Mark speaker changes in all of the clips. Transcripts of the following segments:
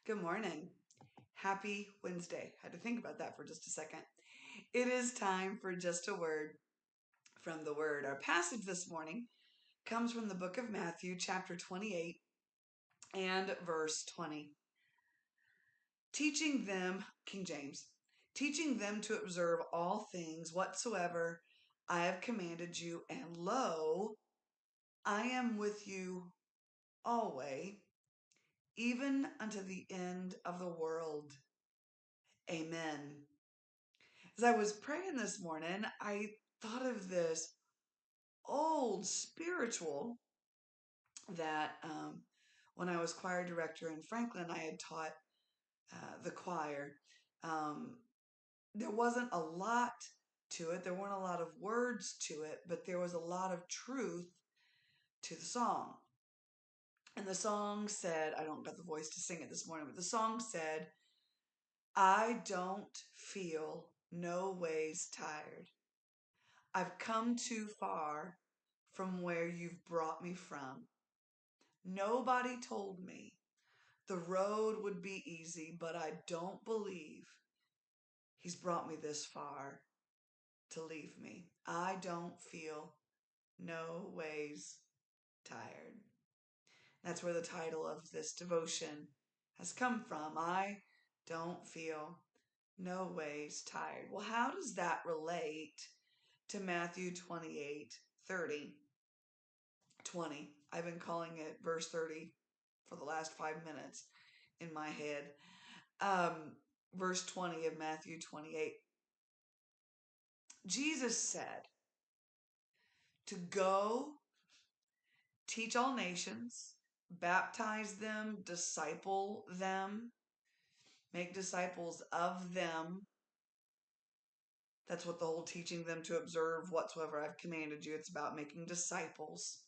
Speaker 1: Good morning. Happy Wednesday. Had to think about that for just a second. It is time for just a word from the Word. Our passage this morning comes from the book of Matthew, chapter 28 and verse 20. Teaching them, King James, teaching them to observe all things whatsoever I have commanded you, and lo, I am with you always, even unto the end of the world. Amen. As I was praying this morning, I thought of this old spiritual that when I was choir director in Franklin, I had taught the choir. Um, there wasn't a lot to it, there weren't a lot of words to it, but there was a lot of truth to the song. And the song said, I don't got the voice to sing it this morning, but the song said, I don't feel no ways tired. I've come too far from where you've brought me from. Nobody told me the road would be easy, but I don't believe he's brought me this far to leave me. I don't feel no ways tired. That's where the title of this devotion has come from. I don't feel no ways tired. Well, how does that relate to Matthew 28:30? 20. I've been calling it verse 30 for the last 5 minutes in my head. Verse 20 of Matthew 28. Jesus said to go teach all nations, baptize them, disciple them, make disciples of them. That's what the whole teaching them to observe whatsoever I've commanded you. It's about making disciples.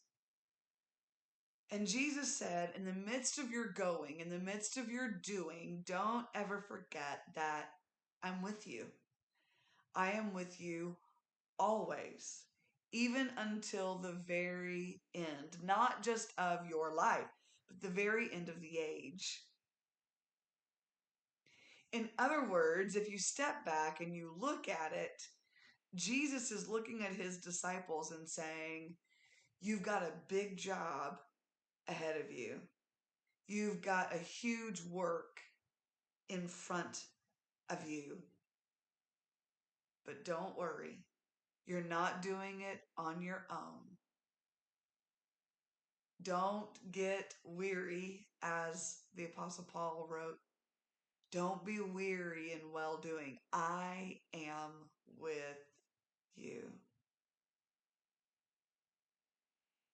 Speaker 1: And Jesus said, in the midst of your going, in the midst of your doing, don't ever forget that I'm with you. I am with you always, even until the very end, not just of your life, but the very end of the age. In other words, if you step back and you look at it, Jesus is looking at his disciples and saying, you've got a big job ahead of you. You've got a huge work in front of you. But don't worry, you're not doing it on your own. Don't get weary, as the Apostle Paul wrote. Don't be weary in well-doing. I am with you.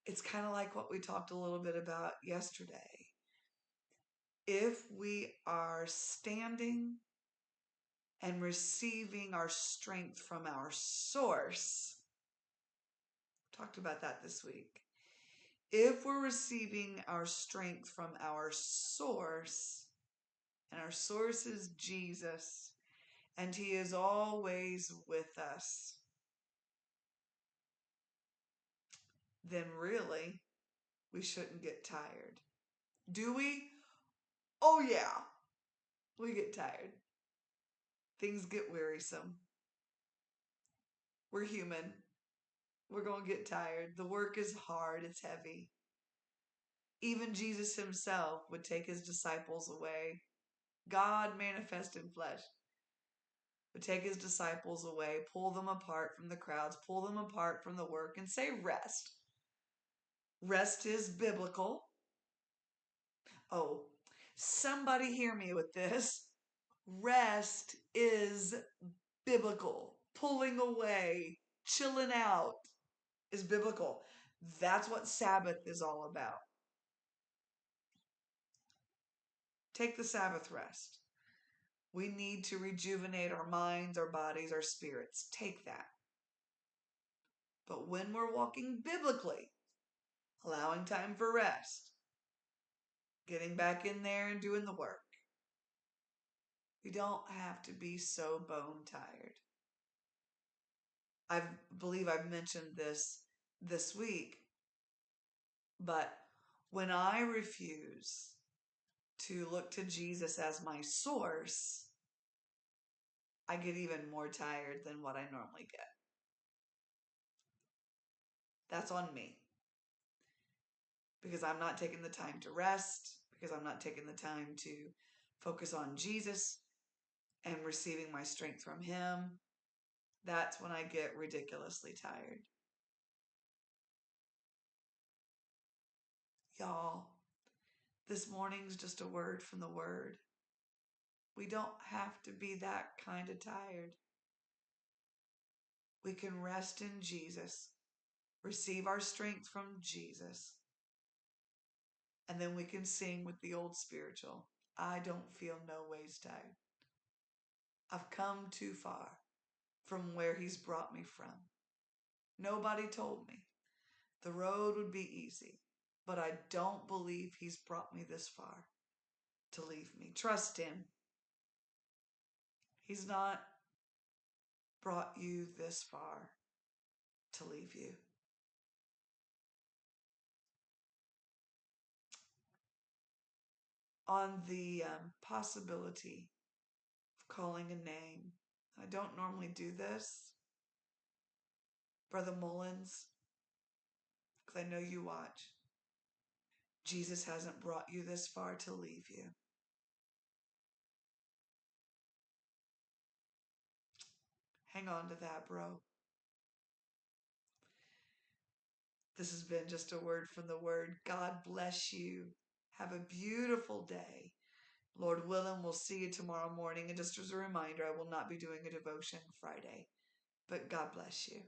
Speaker 1: It's kind of like what we talked a little bit about yesterday. If we are standing and receiving our strength from our source, talked about that this week. If we're receiving our strength from our source, and our source is Jesus, and he is always with us, then really, we shouldn't get tired. Do we? Oh yeah, we get tired. Things get wearisome. We're human. We're going to get tired. The work is hard. It's heavy. Even Jesus himself would take his disciples away. God manifest in flesh would take his disciples away, pull them apart from the crowds, pull them apart from the work, and say rest. Rest is biblical. Oh, somebody hear me with this. Rest is biblical. Pulling away, chilling out is biblical. That's what Sabbath is all about. Take the Sabbath rest. We need to rejuvenate our minds, our bodies, our spirits. Take that. But when we're walking biblically, allowing time for rest, getting back in there and doing the work, we don't have to be so bone tired. I believe I've mentioned this week, but when I refuse to look to Jesus as my source, I get even more tired than what I normally get. That's on me. Because I'm not taking the time to rest, because I'm not taking the time to focus on Jesus and receiving my strength from Him. That's when I get ridiculously tired. Y'all, this morning's just a word from the Word. We don't have to be that kind of tired. We can rest in Jesus, receive our strength from Jesus, and then we can sing with the old spiritual. I don't feel no ways tired. I've come too far from where He's brought me from. Nobody told me the road would be easy, but I don't believe He's brought me this far to leave me. Trust Him. He's not brought you this far to leave you. On the possibility of calling a name, I don't normally do this, Brother Mullins, because I know you watch. Jesus hasn't brought you this far to leave you. Hang on to that, bro. This has been just a word from the Word. God bless you. Have a beautiful day. Lord willing, we'll see you tomorrow morning. And just as a reminder, I will not be doing a devotion Friday. But God bless you.